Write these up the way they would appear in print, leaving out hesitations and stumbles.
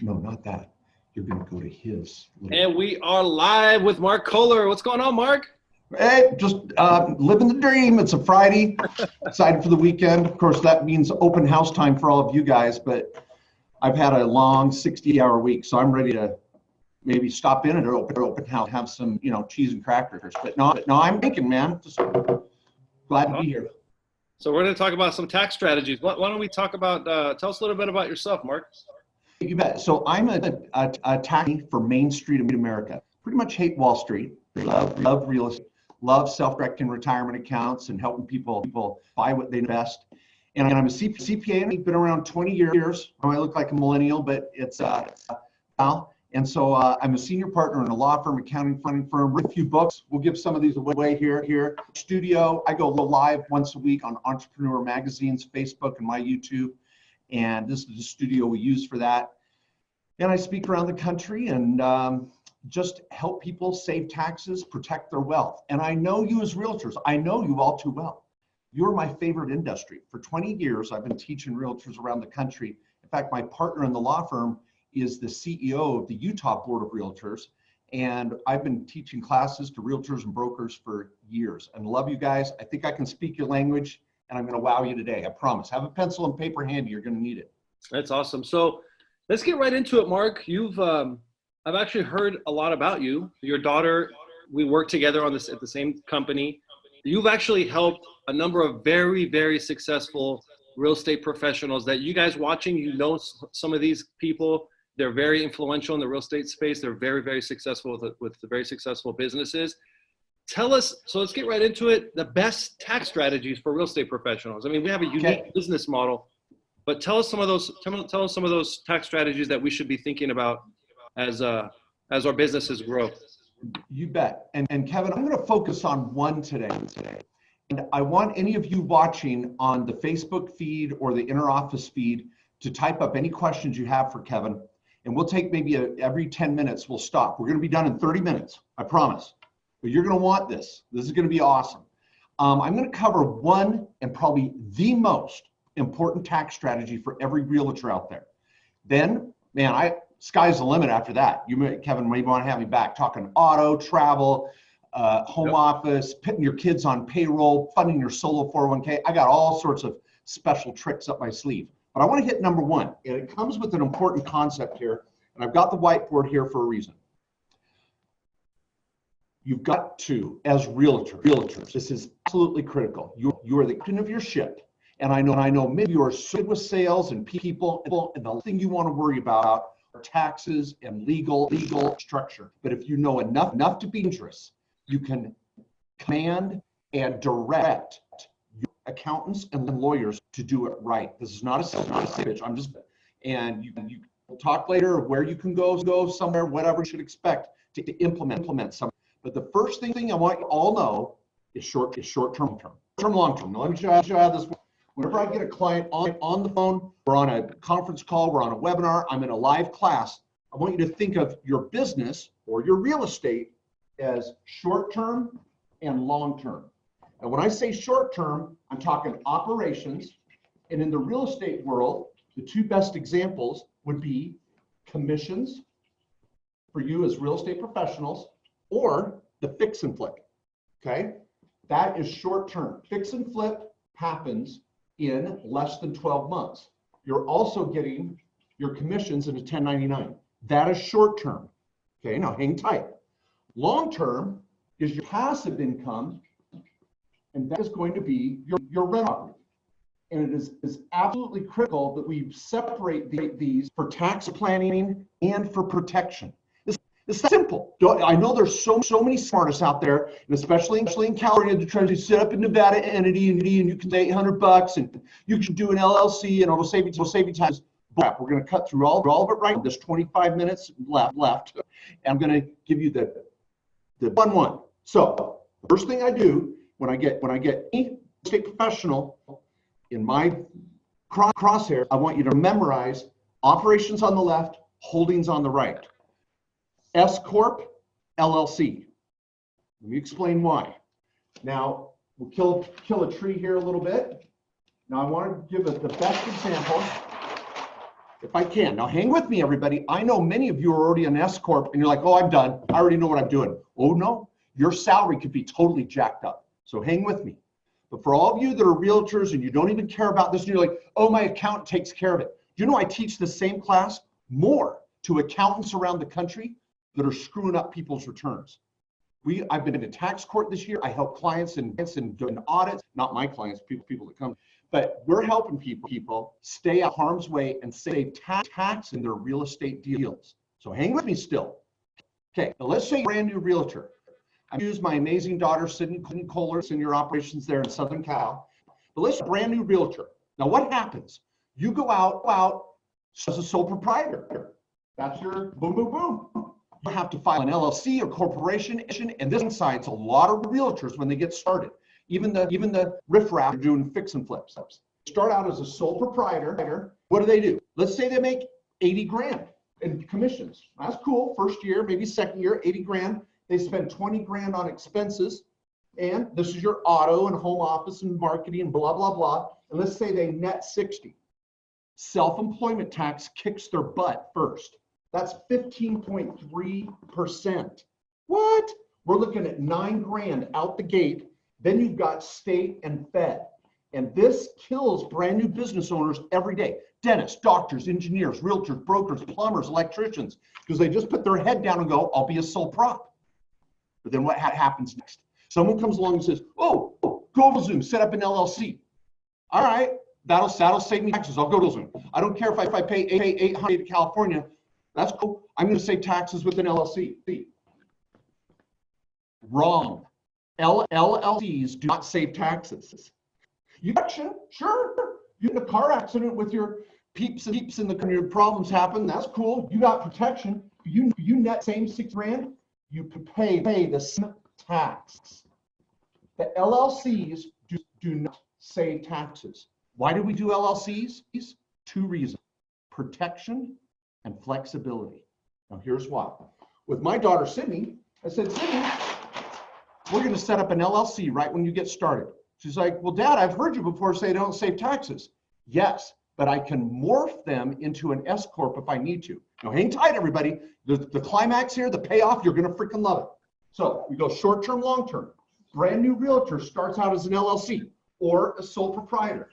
No, not that. You're going to go to his. And we are live with Mark Kohler. What's going on, Mark? Hey, just living the dream. It's a Friday. Excited for the weekend. Of course, that means open house time for all of you guys, but I've had a long 60-hour week, so I'm ready to maybe stop in at an open house, have some, cheese and crackers. But no, I'm thinking, man. Just glad to be here. So we're going to talk about some tax strategies. Why don't we talk about, tell us a little bit about yourself, Mark. You bet. So I'm a tax for Main Street America. Pretty much hate Wall Street. Love real estate. Love self-directing retirement accounts and helping people buy what they invest. And I'm a CPA, and I've been around 20 years. I look like a millennial, but it's now. And so I'm a senior partner in a law firm, accounting firm, written a few books. We'll give some of these away here. Studio, I go live once a week on Entrepreneur Magazine's Facebook and my YouTube. And this is the studio we use for that. And I speak around the country and just help people save taxes, protect their wealth. And I know you as realtors, I know you all too well. You're my favorite industry. For 20 years, I've been teaching realtors around the country. In fact, my partner in the law firm is the CEO of the Utah Board of Realtors. And I've been teaching classes to realtors and brokers for years. And love you guys. I think I can speak your language, and I'm going to wow you today. I promise. Have a pencil and paper handy. You're going to need it. That's awesome. So let's get right into it, Mark. I've actually heard a lot about you. Your daughter, we work together on this at the same company. You've actually helped a number of very, very successful real estate professionals that you guys watching, some of these people, they're very influential in the real estate space. They're very, very successful with the very successful businesses. Tell us, so let's get right into it, the best tax strategies for real estate professionals. I mean, we have a unique business model, but tell us some of those tax strategies that we should be thinking about as our businesses grow. You bet. And Kevin, I'm going to focus on one today. And I want any of you watching on the Facebook feed or the interoffice feed to type up any questions you have for Kevin. And we'll take maybe every 10 minutes, we'll stop. We're going to be done in 30 minutes, I promise. But you're going to want this. This is going to be awesome. I'm going to cover one and probably the most important tax strategy for every realtor out there. Then, man, sky's the limit after that. Kevin, maybe want to have me back talking auto, travel, home office, putting your kids on payroll, funding your solo 401k. I got all sorts of special tricks up my sleeve. But I want to hit number one, and it comes with an important concept here, and I've got the whiteboard here for a reason. You've got to, as realtors, this is absolutely critical. You are the captain of your ship. And I know maybe you are so good with sales and people, and the thing you want to worry about are taxes and legal structure. But if you know enough to be dangerous, you can command and direct your accountants and lawyers to do it right. This is not a pitch. And you will talk later of where you can go somewhere, whatever you should expect to implement something. But the first thing I want you all know is short-term, long-term. Now let me show you how this works. Whenever I get a client on the phone, we're on a conference call, we're on a webinar, I'm in a live class, I want you to think of your business or your real estate as short-term and long-term. And when I say short-term, I'm talking operations. And in the real estate world, the two best examples would be commissions for you as real estate professionals, or the fix and flip, okay? That is short-term. Fix and flip happens in less than 12 months. You're also getting your commissions in a 1099. That is short-term, okay? Now hang tight. Long-term is your passive income, and that is going to be your rental. And it is absolutely critical that we separate these for tax planning and for protection. It's simple. I know there's so many smartists out there, and especially in California, they're trying to set up a Nevada entity and you can pay $800 and you can do an LLC and it'll save you time. We're going to cut through all of it right now. There's 25 minutes left. And I'm going to give you the one. So the first thing I do when I get any state professional in my crosshair, I want you to memorize operations on the left, holdings on the right. S Corp, LLC. Let me explain why. Now, we'll kill a tree here a little bit. Now, I want to give it the best example. if I can. Now hang with me, everybody. I know many of you are already an S Corp and you're like, oh, I'm done. I already know what I'm doing. Oh no, your salary could be totally jacked up. So hang with me. But for all of you that are realtors and you don't even care about this, and you're like, oh, my accountant takes care of it. Do you know I teach the same class more to accountants around the country that are screwing up people's returns? I've been in a tax court this year. I help clients in doing audits, not my clients, people that come. But we're helping people stay out of harm's way and save tax in their real estate deals. So hang with me still. Okay, now let's say you're a brand new realtor. I use my amazing daughter, Sydney Kohler, in your operations there in Southern Cal. But let's say brand new realtor. Now what happens? You go out as a sole proprietor. That's your boom, boom, boom. You have to file an LLC or corporation, and this incites a lot of realtors when they get started. Even the riffraff are doing fix and flips. Start out as a sole proprietor. What do? Let's say they make 80 grand in commissions. That's cool. First year, maybe second year, 80 grand. They spend 20 grand on expenses. And this is your auto and home office and marketing and blah, blah, blah. And let's say they net 60. Self-employment tax kicks their butt first. That's 15.3%. What? We're looking at 9 grand out the gate. Then you've got state and fed. And this kills brand new business owners every day. Dentists, doctors, engineers, realtors, brokers, plumbers, electricians, because they just put their head down and go, I'll be a sole prop. But then what happens next? Someone comes along and says, oh, go over Zoom, set up an LLC. All right, that'll save me taxes. I'll go to Zoom. I don't care if I pay $800 to California. That's cool. I'm going to save taxes with an LLC. Wrong. LLCs do not save taxes. You action, sure. You get a car accident with your peeps and your problems happen. That's cool. You got protection. You net same 6 grand. You pay the same tax. The LLCs do not save taxes. Why do we do LLCs? 2 reasons: protection and flexibility. Now here's why. With my daughter Sydney, I said, Sydney, we're going to set up an LLC right when you get started. She's like, well, Dad, I've heard you before say don't save taxes. Yes, but I can morph them into an S Corp if I need to. Now hang tight, everybody. The climax here, the payoff, you're going to freaking love it. So we go short-term, long-term. Brand new realtor starts out as an LLC or a sole proprietor.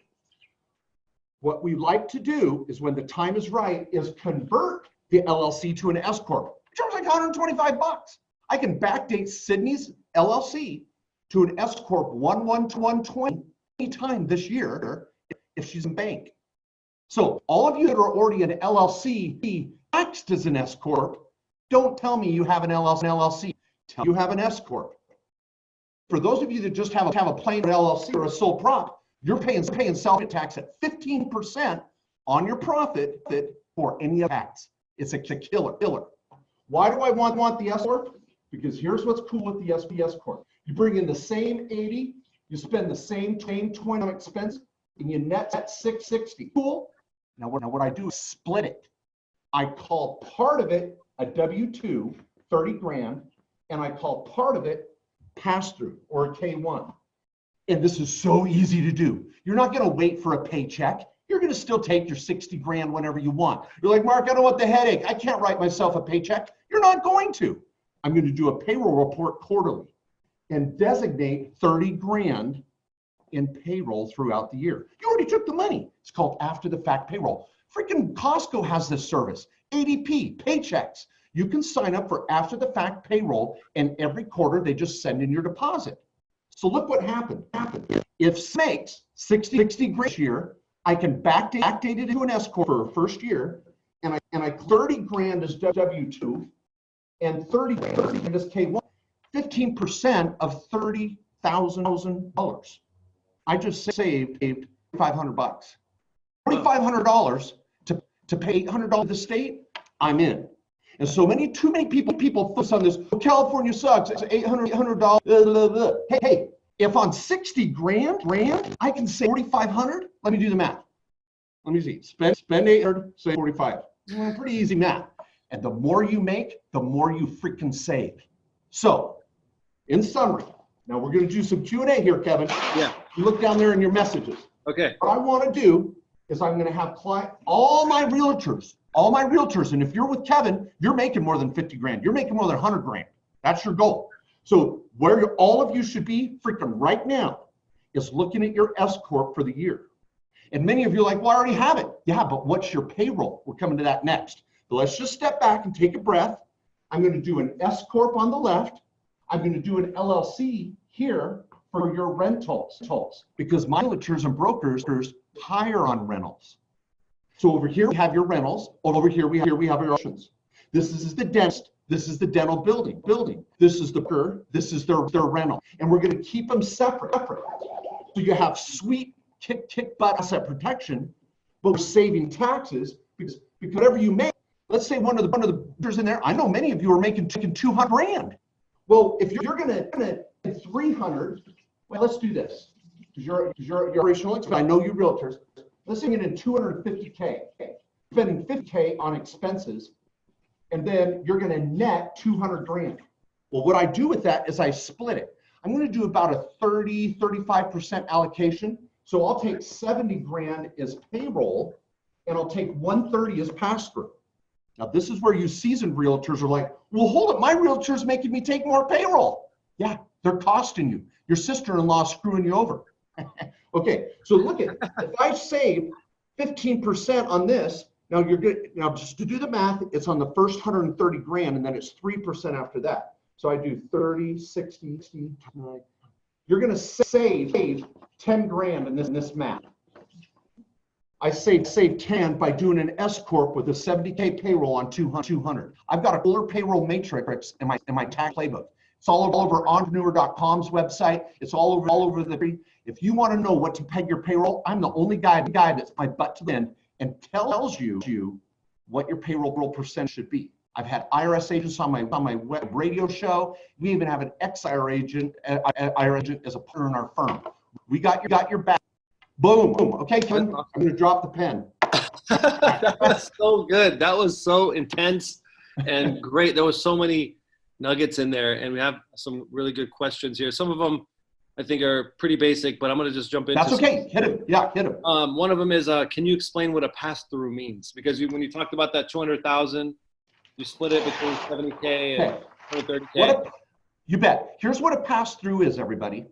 What we like to do is, when the time is right, is convert the LLC to an S Corp. It charges like $125. I can backdate Sydney's LLC to an S Corp 1/1/20 anytime this year if she's in bank. So all of you that are already an LLC taxed as an S Corp, don't tell me you have an LLC. Tell me you have an S Corp. For those of you that just have a plain LLC or a sole prop, you're paying self tax at 15% on your profit for any tax. It's a killer. Why do I want the S Corp? Because here's what's cool with the S Corp. You bring in the same 80, you spend the same 20 on expense, and you net at 660. Cool. Now what I do is split it. I call part of it a W-2, 30 grand, and I call part of it pass-through or a K1. And this is so easy to do. You're not going to wait for a paycheck. You're going to still take your 60 grand whenever you want. You're like, Mark, I don't want the headache. I can't write myself a paycheck. You're not going to. I'm going to do a payroll report quarterly and designate 30 grand in payroll throughout the year. You already took the money. It's called after the fact payroll. Freaking Costco has this service. ADP, Paychecks. You can sign up for after the fact payroll, and every quarter they just send in your deposit. So look what happened. If makes 60 grand this year, I can backdate it to an S Corp for first year, and I 30 grand is W-2 and 30 grand is K1. 15% of $30,000. I just saved $500. $4,500 to pay $800 to the state. I'm in. And so too many people focus on this. Oh, California sucks. It's $800. Hey, if on 60 grand, I can save 4,500. Let me do the math. Let me see. Spend 800, save 45. Pretty easy math. And the more you make, the more you freaking save. So, in summary, now we're going to do some Q&A here, Kevin. Yeah. You look down there in your messages. Okay. What I want to do is I'm going to have all my realtors, and if you're with Kevin, you're making more than 50 grand. You're making more than 100 grand. That's your goal. So where all of you should be freaking right now is looking at your S Corp for the year. And many of you are like, well, I already have it. Yeah, but what's your payroll? We're coming to that next. But let's just step back and take a breath. I'm going to do an S Corp on the left. I'm going to do an LLC here for your rentals, because my realtors and brokers hire on rentals. So over here we have your rentals. Over here we have your options. This is the dentist. This is the dental building. This is their rental, and we're going to keep them separate. So you have sweet kick butt asset protection, but we're saving taxes because whatever you make. Let's say one of the bidders in there. I know many of you are making 200 grand. Well, if you're going to 300, well, let's do this. Because you're operational expense. I know you realtors. Let's say you're in 250K, spending 50K on expenses, and then you're going to net 200 grand. Well, what I do with that is I split it. I'm going to do about a 35% allocation. So I'll take 70 grand as payroll, and I'll take 130 as pass-through. Now, this is where you seasoned realtors are like, well, hold it. My realtor's making me take more payroll. Yeah, they're costing you. Your sister-in-law screwing you over. Okay, so look at, if I save 15% on this, now you're good. Now, just to do the math, it's on the first 130 grand, and then it's 3% after that. So I do 30, 60, 69. You're going to save 10 grand in this math. I save 10 by doing an S Corp with a 70K payroll on 200. I've got a Kohler Payroll Matrix in my tax playbook. It's all over entrepreneur.com's website. It's all over the. If you want to know what to peg your payroll, I'm the only guy that's my butt to the end and tells you what your payroll percent should be. I've had IRS agents on my web radio show. We even have an ex-IRS agent as a partner in our firm. We got your back. Boom. Okay, Kevin, I'm going to drop the pen. That was so good. That was so intense and great. There was so many nuggets in there, and we have some really good questions here. Some of them I think are pretty basic, but I'm going to just jump into. That's okay. Hit him. Yeah, hit him. One of them is, can you explain what a pass-through means? Because when you talked about that 200,000, you split it between 70K and 130K. You bet. Here's what a pass-through is, everybody.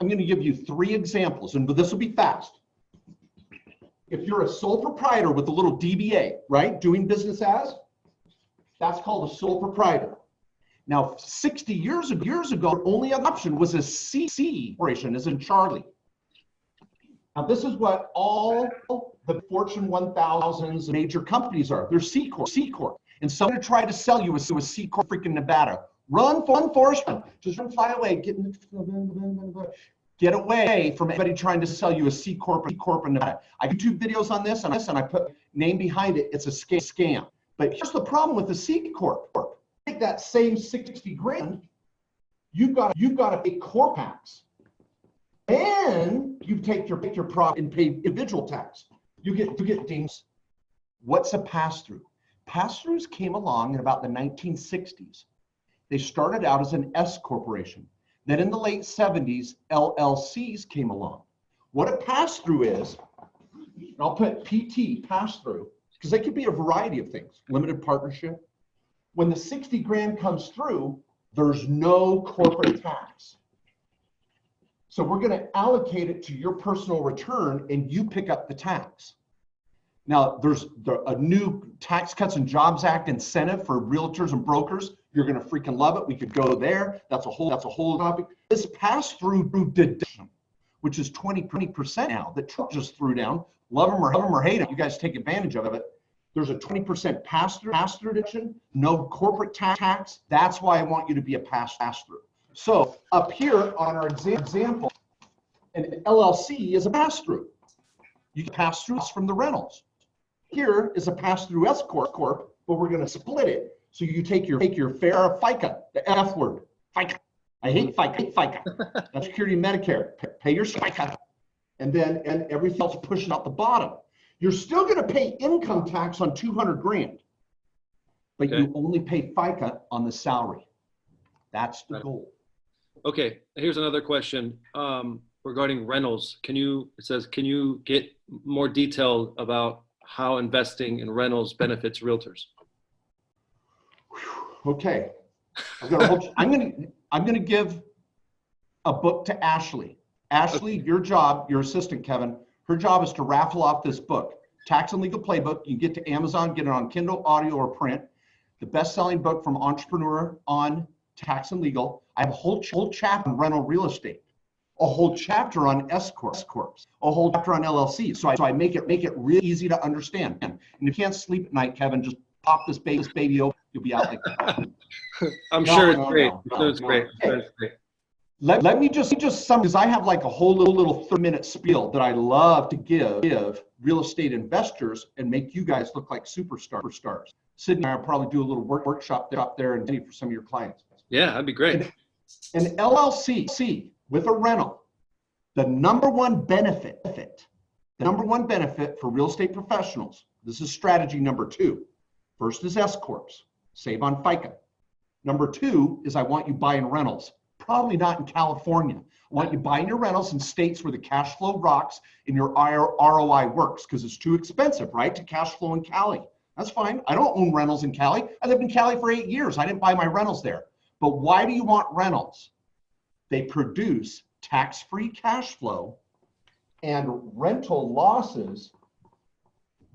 I'm going to give you 3 examples, and this will be fast. If you're a sole proprietor with a little DBA, right, doing business as, that's called a sole proprietor. Now, 60 years ago, the only other option was a C corporation, as in Charlie. Now, this is what all the Fortune 1000s major companies are. They're C Corp. And someone tried to sell you a C Corp freaking Nevada. Run for enforcement. Just fly away. Get away from anybody trying to sell you a C Corp in Nevada. I do 2 videos on this, and I put name behind it. It's a scam. But here's the problem with the C Corp. Take that same 60 grand, you've got to pay corp tax. And you take your profit and pay individual tax. You get things. What's a pass-through? Pass-throughs came along in about the 1960s. They started out as an S corporation. Then in the late 70s, LLCs came along. What a pass-through is, I'll put PT, pass-through, because they could be a variety of things. Limited partnership. When the 60 grand comes through, there's no corporate tax. So we're going to allocate it to your personal return, and you pick up the tax. Now, there's a new Tax Cuts and Jobs Act incentive for realtors and brokers. You're going to freaking love it. We could go there. That's a whole topic. This pass-through deduction, which is 20% now, that Trump just threw down. Love them or hate them. You guys take advantage of it. There's a 20% pass-through deduction, no corporate tax. That's why I want you to be a pass-through. So up here on our example, an LLC is a pass-through. You can pass through from the rentals. Here is a pass-through S Corp, but we're going to split it. So you take your fair FICA, the F word, FICA. I hate FICA. That's Security Medicare. Pay your FICA, and everything else pushing out the bottom. You're still going to pay income tax on 200 grand, but you only pay FICA on the salary. That's the goal. Okay, here's another question. regarding rentals. It says, can you get more detail about how investing in rentals benefits realtors? Okay. I'm gonna give a book to Ashley. Ashley, your job, your assistant, Kevin, her job is to raffle off this book, Tax and Legal Playbook. You can get to Amazon, get it on Kindle, audio, or print. The best-selling book from Entrepreneur on tax and legal. I have a whole chapter on rental real estate, a whole chapter on S corps, a whole chapter on LLC. So I make it really easy to understand. And if you can't sleep at night, Kevin, just pop this baby open. You'll be out like that. I'm sure it's great. It's great. Let me just sum, because I have like a whole little 30-minute spiel that I love to give real estate investors and make you guys look like superstars. Sydney and I will probably do a little workshop there and for some of your clients. Yeah, that'd be great. An LLC with a rental, the number one benefit for real estate professionals, this is strategy number 2. First is S corps, save on FICA. Number 2 is I want you buying rentals. Probably not in California. I want you buying your rentals in states where the cash flow rocks and your ROI works, because it's too expensive, right, to cash flow in Cali. That's fine. I don't own rentals in Cali. I lived in Cali for 8 years. I didn't buy my rentals there. But why do you want rentals? They produce tax-free cash flow, and rental losses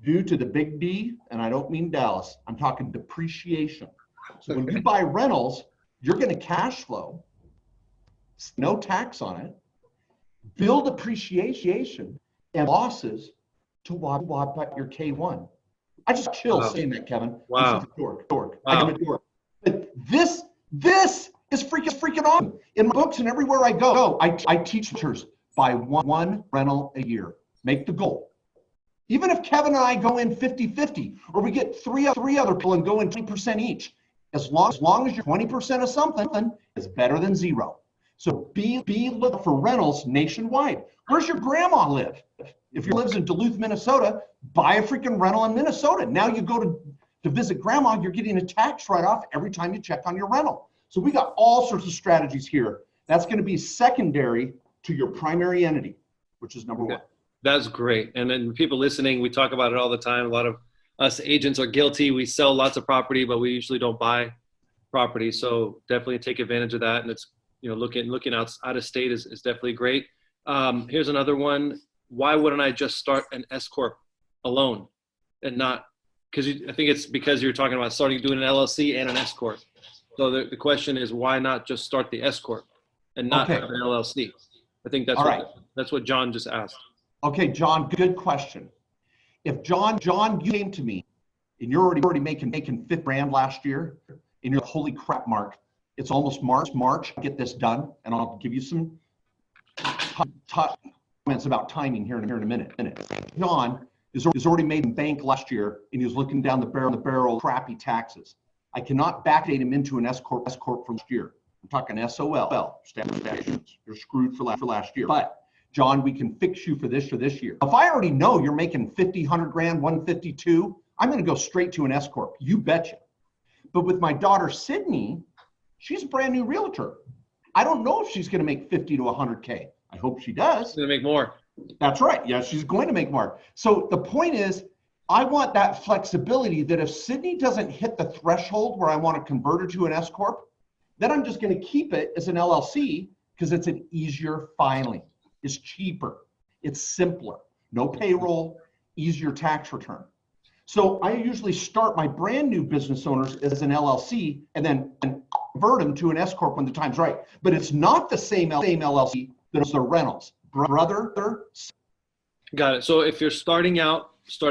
due to the big D, and I don't mean Dallas, I'm talking depreciation. So when you buy rentals, you're going to cash flow, no tax on it, build appreciation and losses to wipe out your K1. I just chill saying that, Kevin. Wow. This is a dork. I'm a dork. But this is freaking awesome. In my books and everywhere I go, I teach teachers buy one rental a year. Make the goal. Even if Kevin and I go in 50-50, or we get three other people and go in 20% each, as long as you're 20% of something, it's better than zero. So be look for rentals nationwide. Where's your grandma live? If you lives in Duluth, Minnesota, buy a freaking rental in Minnesota. Now you go to visit grandma, you're getting a tax write-off every time you check on your rental. So we got all sorts of strategies here. That's going to be secondary to your primary entity, which is number 1. That's great. And then people listening, we talk about it all the time. A lot of us agents are guilty. We sell lots of property, but we usually don't buy property. So definitely take advantage of that. And it's, looking out of state is definitely great. Here's another one. Why wouldn't I just start an S corp alone and not, because I think it's because you're talking about doing an LLC and an S corp. So the question is, why not just start the S corp and not have an LLC? I think that's what John just asked. Okay, John, good question. If John, you came to me and you're already making $50,000 last year, and you're holy crap, Mark, it's almost March, get this done, and I'll give you some comments about timing here in a minute. John is already made bank last year, and he was looking down the barrel of crappy taxes. I cannot backdate him into an S corp for last year. I'm talking SOL, standard deviations. You're screwed for last year. But John, we can fix you for this year. If I already know you're making 50, 100 grand, 152, I'm going to go straight to an S corp. You betcha. But with my daughter Sydney, she's a brand new realtor. I don't know if she's going to make 50 to 100K. I hope she does. She's going to make more. That's right. Yeah, she's going to make more. So the point is, I want that flexibility that if Sydney doesn't hit the threshold where I want to convert her to an S corp, then I'm just going to keep it as an LLC because it's an easier filing. It's cheaper. It's simpler. No payroll, easier tax return. So I usually start my brand new business owners as an LLC and then convert them to an S corp when the time's right. But it's not the same LLC that is the rentals. Brother. Got it. So if you're start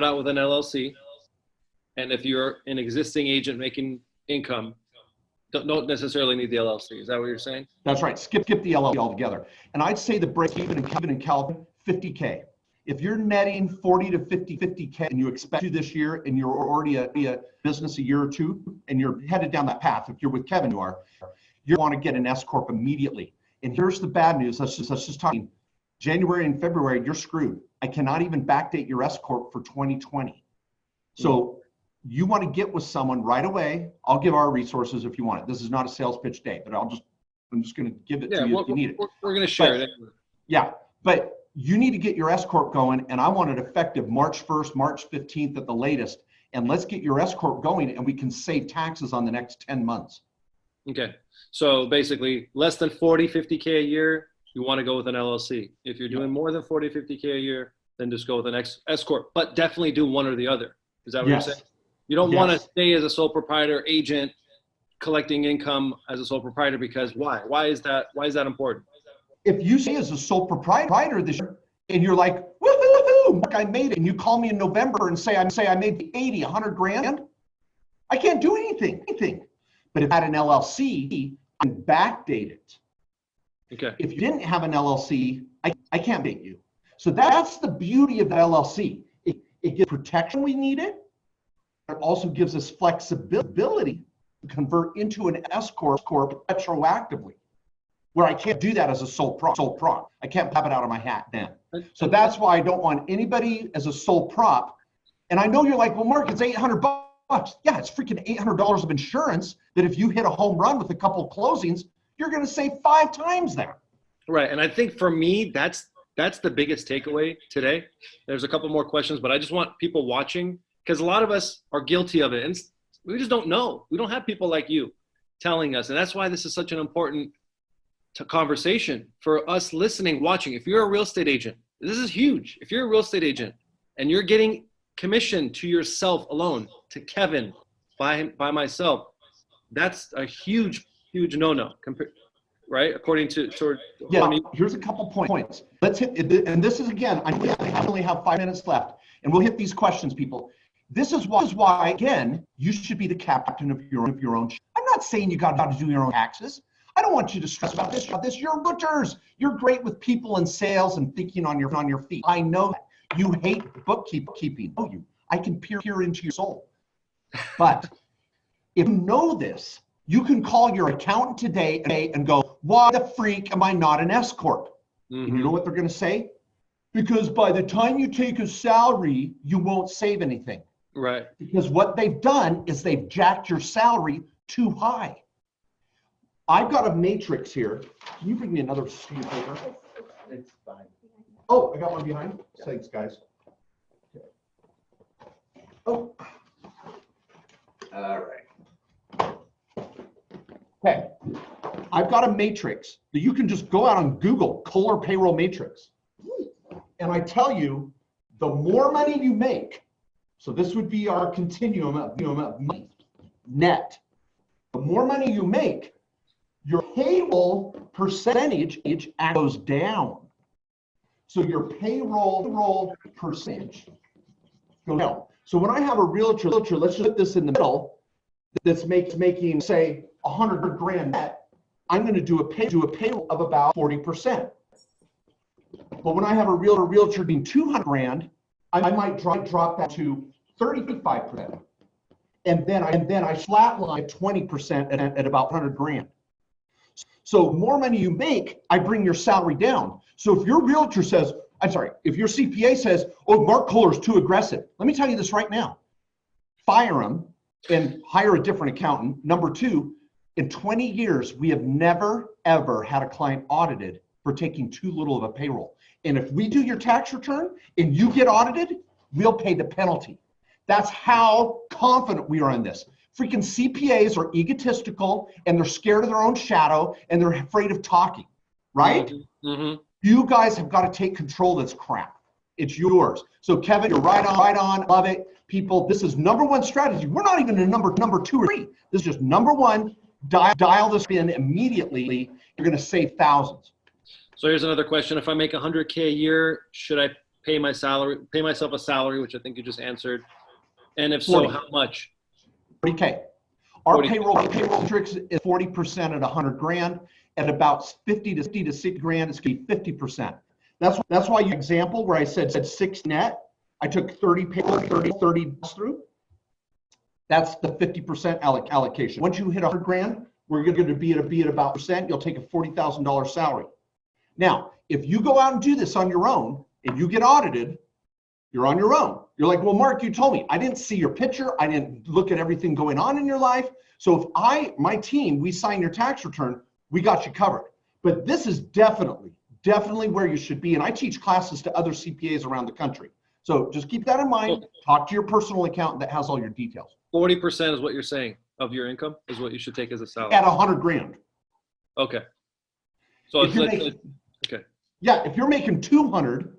out with an LLC, and if you're an existing agent making income, don't necessarily need the LLC. Is that what you're saying? That's right. Skip the LLC altogether. And I'd say the break even in California, 50K. If you're netting 40 to 50K and you expect to this year and you're already a business a year or two and you're headed down that path, if you're with Kevin, you want to get an S corp immediately. And here's the bad news. Let's just talk. January and February, you're screwed. I cannot even backdate your S corp for 2020. So you want to get with someone right away. I'll give our resources if you want it. This is not a sales pitch day, but I'm just going to give it to you if you need it. We're going to share it. Yeah. But you need to get your S Corp going, and I want it effective March 1st, March 15th at the latest. And let's get your S Corp going, and we can save taxes on the next 10 months. Okay. So basically, less than 40, 50K a year, you want to go with an LLC. If you're doing more than 40, 50K a year, then just go with an S Corp. But definitely do one or the other. Is that what you're saying? You don't want to stay as a sole proprietor agent collecting income as a sole proprietor, because why? Why is that important? If you say as a sole proprietor this year and you're like, woohoo, Mark, I made it, and you call me in November and say I made 80, 100 grand, I can't do anything. But if I had an LLC, I can backdate it. Okay. If you didn't have an LLC, I can't date you. So that's the beauty of the LLC. It gives protection we need it. It also gives us flexibility to convert into an S Corp retroactively, where I can't do that as a sole prop. I can't pop it out of my hat then. So that's why I don't want anybody as a sole prop. And I know you're like, well, Mark, it's $800. Yeah, it's freaking $800 of insurance that if you hit a home run with a couple of closings, you're going to save 5 times that. Right. And I think for me, that's the biggest takeaway today. There's a couple more questions, but I just want people watching, because a lot of us are guilty of it. And we just don't know. We don't have people like you telling us. And that's why this is such an important conversation for us listening, watching. If you're a real estate agent, this is huge. If you're a real estate agent and you're getting commission to yourself alone, to Kevin, by myself, that's a huge no-no, right? According to here's a couple points. Let's hit, and this is again, I only have 5 minutes left, and we'll hit these questions, people. This is why again, you should be the captain of your own. I'm not saying you got to do your own taxes. I don't want you to stress about this. You're realtors. You're great with people and sales and thinking on your feet. I know that. You hate bookkeeping. I can peer into your soul. But if you know this, you can call your accountant today and go, why the freak am I not an S Corp? And you know what they're going to say? Because by the time you take a salary, you won't save anything. Right. Because what they've done is they've jacked your salary too high. I've got a matrix here. Can you bring me another sheet of paper? It's fine. Oh, I got one behind. Thanks, guys. Okay. Oh. All right. Okay. I've got a matrix that you can just go out on Google, Kohler Payroll Matrix. And I tell you, the more money you make, so this would be our continuum of net. The more money you make, your payroll percentage goes down. So your payroll percentage goes down. So when I have a realtor, let's just put this in the middle, that's making say 100 grand net, I'm going to do a payroll of about 40%. But when I have a realtor being 200 grand, I might drop that to 35%. And then I flatline 20% at about 100 grand. So more money you make, I bring your salary down. So if your realtor says, if your CPA says, oh, Mark Kohler's too aggressive, let me tell you this right now. Fire him and hire a different accountant. Number 2, in 20 years, we have never, ever had a client audited for taking too little of a payroll. And if we do your tax return and you get audited, we'll pay the penalty. That's how confident we are in this. Freaking CPAs are egotistical and they're scared of their own shadow and they're afraid of talking, right? Mm-hmm. You guys have got to take control of this crap. It's yours. So Kevin, you're right on, love it. People, this is number 1 strategy. We're not even in number 2 or 3. This is just number 1, dial this in immediately. You're going to save thousands. So here's another question. If I make 100K a year, should I pay myself a salary, which I think you just answered? And if 40. So, how much? 40K. Our payroll matrix is 40% at 100 grand. At about 50 to 60 grand, it's going to be 50%. That's why your example where I said 6 net, I took 30 payroll, 30 through. That's the 50% allocation. Once you hit 100 grand, we're going to be at about percent. You'll take a $40,000 salary. Now, if you go out and do this on your own and you get audited, you're on your own. You're like, well, Mark, you told me. I didn't see your picture. I didn't look at everything going on in your life. So if my team, we sign your tax return, we got you covered. But this is definitely definitely where you should be. And I teach classes to other CPAs around the country. So just keep that in mind. Talk to your personal accountant that has all your details. 40% is what you're saying of your income is what you should take as a salary. At 100 grand. Okay. So if okay. Yeah, if you're making 200,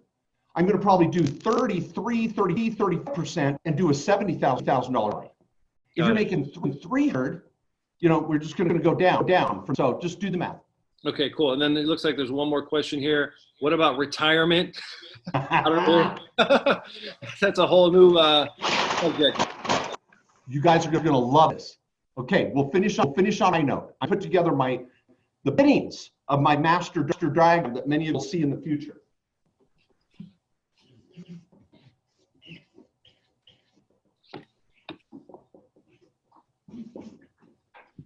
I'm going to probably do 30% and do a $70,000. If you're making 300, we're just going to go down. So just do the math. Okay, cool. And then it looks like there's one more question here. What about retirement? I don't know. That's a whole new subject. You guys are going to love this. Okay, we'll finish on my note. I put together the beginnings of my master diagram that many of you will see in the future.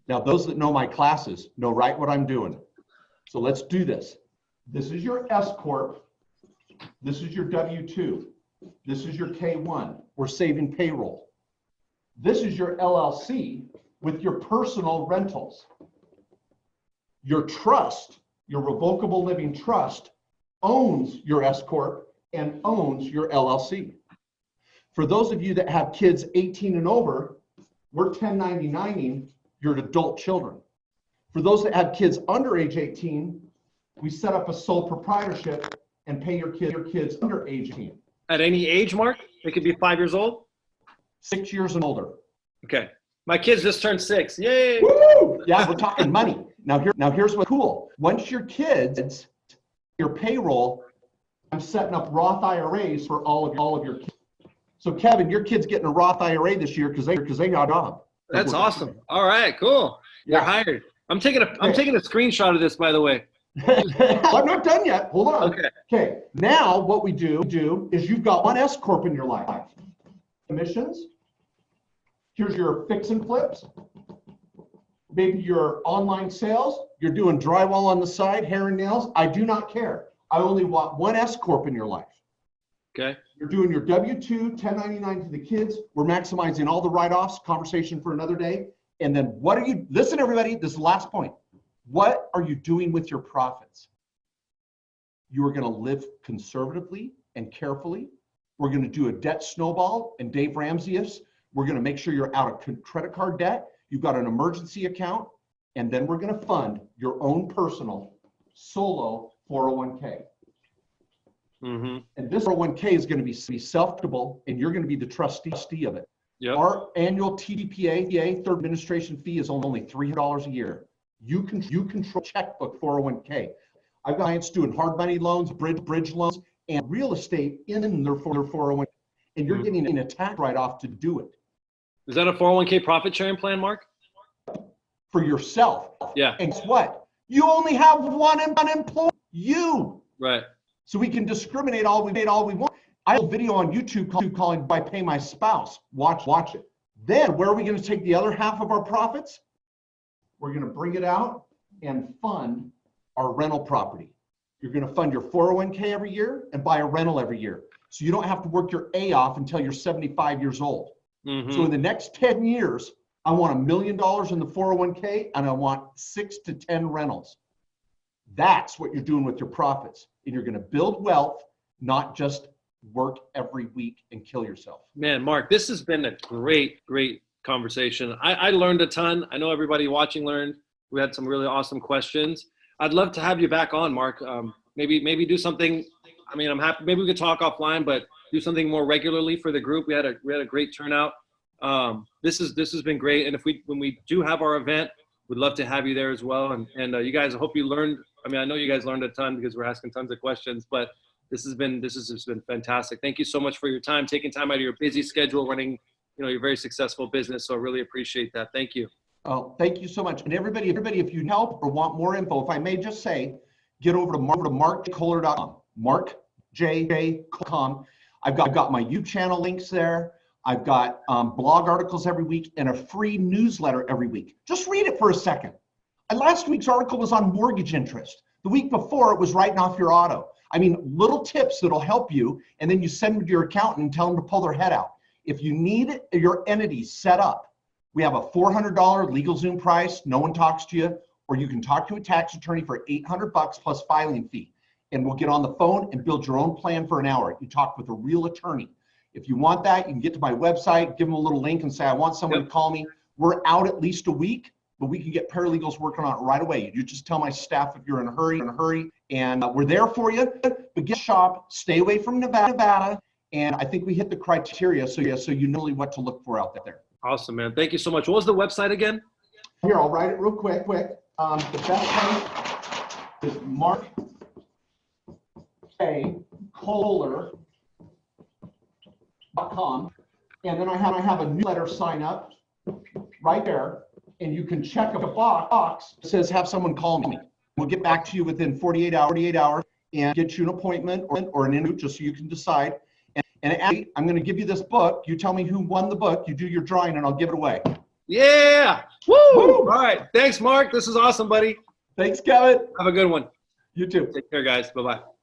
Now, those that know my classes know right what I'm doing. So let's do this. This is your S Corp. This is your W-2. This is your K-1. We're saving payroll. This is your LLC with your personal rentals. Your trust, your revocable living trust, owns your S Corp and owns your LLC. For those of you that have kids 18 and over, we're 1099ing your adult children. For those that have kids under age 18, we set up a sole proprietorship and pay your kids under age 18. At any age, Mark? They could be 5 years old? 6 years and older. Okay. My kids just turned 6. Yay! Woo! Yeah, we're talking money. Now here's what's cool. Once your kids, your payroll, I'm setting up Roth IRAs for all of your kids. So Kevin, your kid's getting a Roth IRA this year because they got a job. That's awesome. All right, cool. You're hired. I'm taking a screenshot of this, by the way. I'm not done yet. Hold on. Okay. Now what we do is you've got one S Corp in your life. Commissions. Here's your fix and flips. Maybe your online sales. You're doing drywall on the side, hair and nails. I do not care. I only want one S Corp in your life. Okay. You're doing your W-2, 1099 to the kids. We're maximizing all the write-offs, conversation for another day. And then listen everybody, this is the last point. What are you doing with your profits? You are going to live conservatively and carefully. We're going to do a debt snowball and Dave Ramsey-ish. We're going to make sure you're out of credit card debt. You've got an emergency account. And then we're going to fund your own personal solo 401k. Mm-hmm. And this 401k is going to be self-deductible, and you're going to be the trustee of it. Yep. Our annual TDPA, third administration fee, is only $300 a year. You control checkbook 401k. I've got clients doing hard money loans, bridge loans, and real estate in their 401k, and you're getting a tax write-off to do it. Is that a 401k profit sharing plan, Mark? For yourself. Yeah. And guess what? You only have one employee. You. Right. So we can discriminate all we want. I have a video on YouTube calling by Pay My Spouse. Watch it. Then where are we going to take the other half of our profits? We're going to bring it out and fund our rental property. You're going to fund your 401k every year and buy a rental every year. So you don't have to work your A off until you're 75 years old. Mm-hmm. So in the next 10 years, I want $1 million in the 401k and I want 6 to 10 rentals. That's what you're doing with your profits. And you're going to build wealth, not just work every week and kill yourself. Man, Mark, this has been a great conversation. I learned a ton. I know everybody watching learned. We had some really awesome questions. I'd love to have you back on, Mark. Maybe do something. I mean, I'm happy. Maybe we could talk offline, but do something more regularly for the group. We had a great turnout. This has been great. And when we do have our event, we'd love to have you there as well. And you guys, I hope you learned. I mean, I know you guys learned a ton because we're asking tons of questions, but this has been fantastic. Thank you so much for your time, taking time out of your busy schedule, running, your very successful business. So I really appreciate that. Thank you. Oh, thank you so much. And everybody, if you help or want more info, if I may just say, get over to markkohler.com, markj.com. I've got my YouTube channel links there. I've got blog articles every week and a free newsletter every week. Just read it for a second. Last week's article was on mortgage interest. The week before, it was writing off your auto. I mean, little tips that'll help you, and then you send them to your accountant and tell them to pull their head out. If you need your entity set up, we have a $400 LegalZoom price. No one talks to you, or you can talk to a tax attorney for $800 plus filing fee. and we'll get on the phone and build your own plan for an hour. You talk with a real attorney. If you want that, you can get to my website, give them a little link and say, I want someone to call me. We're out at least a week, but we can get paralegals working on it right away. You just tell my staff if you're in a hurry, and we're there for you. But get shop, stay away from Nevada, and I think we hit the criteria, so you know what to look for out there. Awesome, man. Thank you so much. What was the website again? Here, I'll write it real quick. The best place is Mark A. Kohler.com, and then I have a newsletter sign up right there, and you can check a box that says have someone call me. We'll get back to you within 48 hours and get you an appointment or an interview just so you can decide. And actually, I'm going to give you this book. You tell me who won the book, you do your drawing, and I'll give it away. Yeah. Woo! All right. Thanks, Mark. This is awesome, buddy. Thanks, Kevin. Have a good one. You too. Take care, guys. Bye-bye.